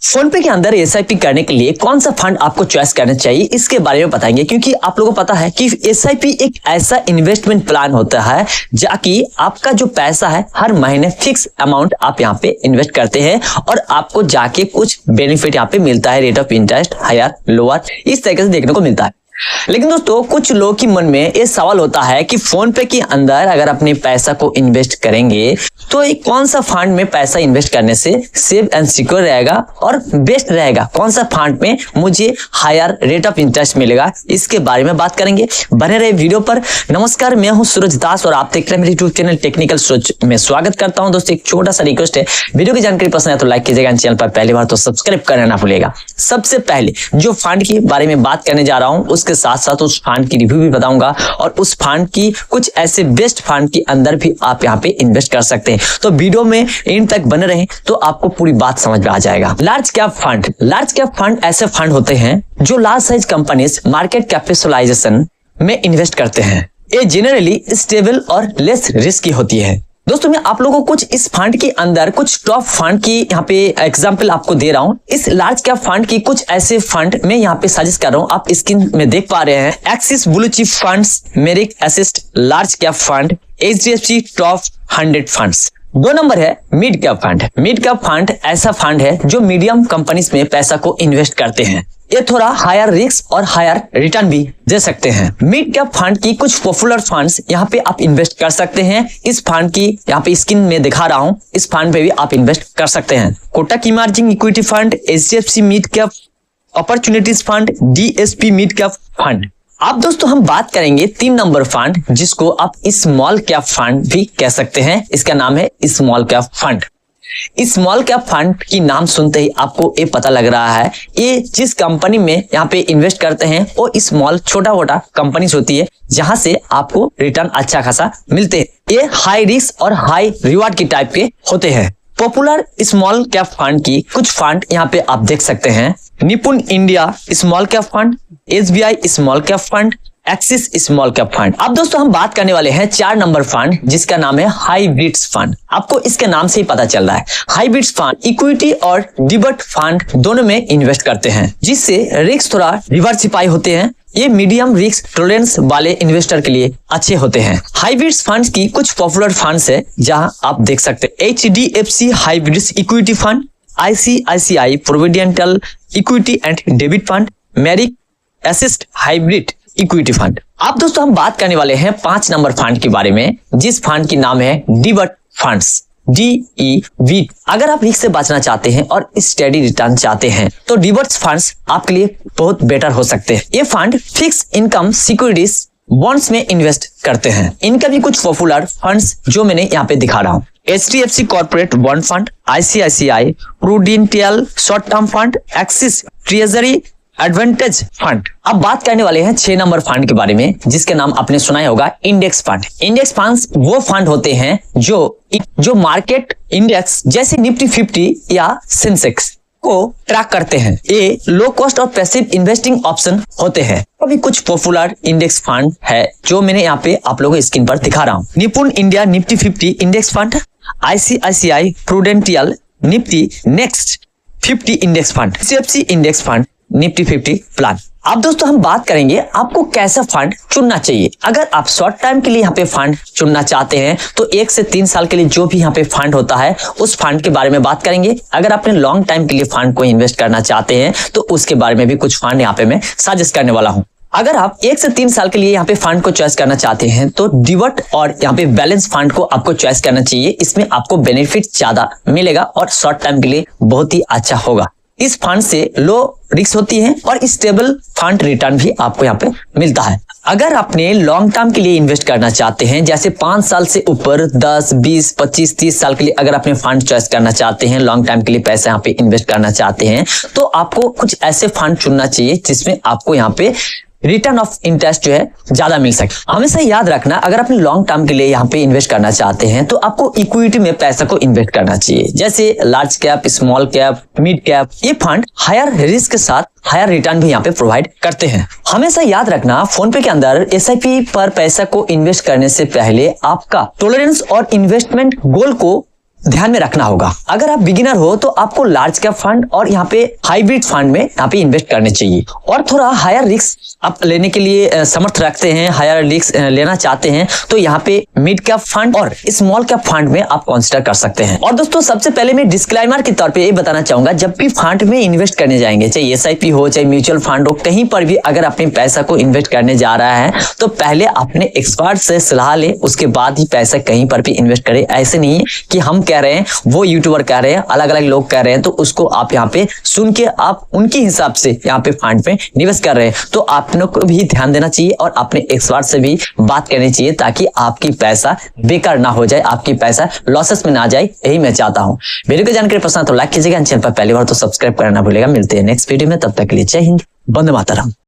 Phone पे के अंदर एसआईपी करने के लिए कौन सा फंड आपको चॉइस करना चाहिए इसके बारे में बताएंगे, क्योंकि आप लोगों को पता है कि एसआईपी एक ऐसा इन्वेस्टमेंट प्लान होता है जाकि आपका जो पैसा है हर महीने फिक्स अमाउंट आप यहाँ पे इन्वेस्ट करते हैं और आपको जाके कुछ बेनिफिट यहाँ पे मिलता है, rate of interest higher lower इस तरीके से देखने को मिलता है। लेकिन दोस्तों कुछ लोगों के मन में ये सवाल होता है कि फोन पे के अंदर अगर अपने पैसा को इन्वेस्ट करेंगे तो एक कौन सा फंड में पैसा इन्वेस्ट करने से सेफ एंड सिक्योर रहेगा और बेस्ट रहेगा, कौन सा फंड में मुझे हायर रेट ऑफ इंटरेस्ट मिलेगा, इसके बारे में बात करेंगे। बने रहे वीडियो पर। नमस्कार, मैं हूं सूरज दास और आप देख रहे हैं मेरे यूट्यूब चैनल टेक्निकल सूरज में। स्वागत करता हूं दोस्तों। एक छोटा सा रिक्वेस्ट है, वीडियो की जानकारी पसंद है तो लाइक कीजिएगा, चैनल पर पहली बार तो सब्सक्राइब करना ना भूलिएगा। सबसे पहले जो फंड के बारे में बात करने जा रहा हूं उसके साथ साथ उस फंड की रिव्यू भी बताऊंगा और उस फंड की कुछ ऐसे बेस्ट फंड के अंदर भी आप यहाँ पे इन्वेस्ट कर सकते हैं। तो वीडियो में एंड तक बने रहें तो आपको पूरी बात समझ में आ जाएगा। Large cap fund. Large cap fund ऐसे फंड होते हैं जो large size companies market capitalisation में इन्वेस्ट करते हैं। ये जनरली स्टेबल और लेस रिस्की होती है। दोस्तों मैं आप लोगों को कुछ इस फंड के अंदर कुछ टॉप फंड की यहाँ पे एग्जांपल आपको दे रहा हूँ। इस लार्ज कैप फंड की कुछ ऐसे फंड मैं यहाँ पे सजेस्ट कर रहा हूँ। आप स्क्रीन में देख पा रहे हैं Axis blue chip funds, Mirae Asset large cap fund, HDFC top 100 funds. 2 number है mid cap fund. Mid cap fund ऐसा फंड है जो मीडियम कंपनीज में पैसा को इन्वेस्ट करते हैं। ये थोड़ा हायर रिस्क और हायर रिटर्न भी दे सकते हैं। मिड कैप फंड की कुछ पॉपुलर फंड्स यहाँ पे आप इन्वेस्ट कर सकते हैं। इस फंड की यहाँ पे स्क्रीन में दिखा रहा हूँ, इस फंड पे भी आप इन्वेस्ट कर सकते हैं। Kotak emerging equity fund, HDFC mid cap opportunities fund, DSP mid cap fund. अब दोस्तों हम बात करेंगे 3 नंबर फंड जिसको आप स्मॉल कैप फंड भी कह सकते हैं। इसका नाम है small cap fund. Small cap fund की नाम सुनते ही आपको ये पता लग रहा है ये जिस कंपनी में यहाँ पे इन्वेस्ट करते हैं वो स्मॉल छोटा मोटा कंपनीज होती है जहां से आपको रिटर्न अच्छा खासा मिलते हैं। ये हाई रिस्क और हाई रिवार्ड की टाइप के होते हैं। पॉपुलर स्मॉल कैप फंड की कुछ फंड यहाँ पे आप देख सकते हैं। निपुण India small cap fund, SBI small cap fund, axis small cap fund. अब दोस्तों हम बात करने वाले हैं 4 नंबर फंड जिसका नाम है हाइब्रिड्स फंड। आपको इसके नाम से ही पता चल रहा है हाइब्रिड्स फंड इक्विटी और डिबेट फंड दोनों में इन्वेस्ट करते हैं, जिससे रिस्क थोड़ा डिवर्सिफाई होते हैं। ये मीडियम रिस्क टॉलरेंस वाले इन्वेस्टर के लिए अच्छे होते हैं। हाइब्रिड्स फंड्स की कुछ पॉपुलर फंड्स है जहां आप देख सकते हैं HDFC hybrids equity fund, ICICI prudential equity and डेबिट फंड, मेरिक असिस्ट हाइब्रिड इक्विटी फंड। अब दोस्तों हम बात करने वाले हैं 5 नंबर फंड के बारे में जिस फंड की नाम है डिबेट फंड्स, DEV। अगर आप रिस्क से बचना चाहते हैं और स्टेडी रिटर्न चाहते हैं तो डिबेट फंड्स आपके लिए बहुत बेटर हो सकते हैं। ये fund fix income securities bonds में इन्वेस्ट करते हैं। इनका भी कुछ पॉपुलर फंड्स जो मैंने यहाँ पे दिखा रहा हूँ। HDFC corporate bond fund, ICICI prudential short term fund, axis treasury advantage fund. अब बात करने वाले हैं 6 नंबर फंड के बारे में जिसके नाम आपने सुना होगा इंडेक्स फंड। इंडेक्स फंड्स वो फंड होते हैं जो मार्केट इंडेक्स जैसे निफ्टी 50 या सेंसेक्स को ट्रैक करते हैं। ये लो कॉस्ट और पैसिव इन्वेस्टिंग ऑप्शन होते हैं। अभी कुछ पॉपुलर इंडेक्स फंड है जो मैंने यहाँ पे आप लोगों को स्क्रीन पर दिखा रहा हूँ। Nippon India Nifty 50 index fund, ICICI prudential Nifty next 50 index fund, HDFC index fund Nifty 50 plan. अब दोस्तों हम बात करेंगे आपको कैसा फंड चुनना चाहिए। अगर आप शॉर्ट टाइम के लिए यहाँ पे फंड चुनना चाहते हैं तो 1 से 3 साल के लिए जो भी यहाँ पे फंड होता है उस फंड के बारे में बात करेंगे। अगर आपने लॉन्ग टाइम के लिए फंड को इन्वेस्ट करना चाहते हैं तो उसके बारे में भी कुछ फंड यहाँ पे मैं सजेस्ट करने वाला हूँ। अगर आप 1 से 3 साल के लिए यहाँ पे फंड को चॉइस करना चाहते हैं तो डिबेट और यहाँ पे बैलेंस फंड को आपको चॉइस करना चाहिए। इसमें आपको बेनिफिट ज्यादा मिलेगा और शॉर्ट टाइम के लिए बहुत ही अच्छा होगा। इस फंड से लो रिस्क होती है और स्टेबल फंड रिटर्न भी आपको यहाँ पे मिलता है। अगर आपने लॉन्ग टर्म के लिए इन्वेस्ट करना चाहते हैं जैसे 5 साल से ऊपर 10, 20, 25, 30 साल के लिए अगर आपने फंड चॉइस करना चाहते हैं, लॉन्ग टाइम के लिए पैसा यहाँ पे इन्वेस्ट करना चाहते हैं तो आपको कुछ ऐसे फंड चुनना चाहिए जिसमें आपको यहाँ पे रिटर्न ऑफ इंटरेस्ट जो है ज्यादा मिल सके। हमेशा याद रखना अगर अपने लॉन्ग टर्म के लिए यहाँ पे इन्वेस्ट करना चाहते हैं तो आपको इक्विटी में पैसा को इन्वेस्ट करना चाहिए, जैसे large cap, small cap, mid cap. ये फंड हायर रिस्क के साथ हायर रिटर्न भी यहाँ पे प्रोवाइड करते हैं। हमेशा याद रखना फोन पे के अंदर एसआईपी पर पैसा को इन्वेस्ट करने से पहले आपका टॉलरेंस और इन्वेस्टमेंट गोल को ध्यान में रखना होगा। अगर आप बिगिनर हो तो आपको लार्ज कैप फंड और यहाँ पे हाइब्रिड फंड में यहाँ पे इन्वेस्ट करने चाहिए। और थोड़ा हायर रिस्क आप लेने के लिए समर्थ रखते हैं, हायर रिस्क लेना चाहते हैं, तो यहाँ पे मिड कैप फंड और स्मॉल कैप फंड में आप कंसिडर कर सकते हैं। और दोस्तों सबसे पहले मैं डिस्क्लेमर के तौर पे ये बताना चाहूंगा, जब भी फंड में इन्वेस्ट करने जाएंगे, चाहे एसआईपी हो चाहे म्यूचुअल फंड हो, कहीं पर भी अगर अपने पैसा को इन्वेस्ट करने जा रहा है तो पहले अपने एक्सपर्ट से सलाह ले, उसके बाद ही पैसा कहीं पर भी इन्वेस्ट करें। ऐसे नहीं कि हम कह रहे हैं, वो यूट्यूबर कह रहे हैं, अलग अलग लोग कह रहे हैं, तो उसको आप यहाँ पे सुन के आप उनके हिसाब से यहाँ पे फंड में निवेश कर रहे हैं। तो आपने को भी ध्यान देना चाहिए और अपने एक्सपर्ट से भी बात करनी चाहिए, ताकि आपकी पैसा बेकार ना हो जाए, आपकी पैसा लॉसेस में ना जाए। यही मैं चाहता हूं। वीडियो की जानकारी पसंद तो लाइक कीजिएगा, चैनल पर पहली बार तो सब्सक्राइब करना भूलेगा। मिलते हैं नेक्स्ट वीडियो में, तब तक के लिए जय हिंद, वंदे मातरम।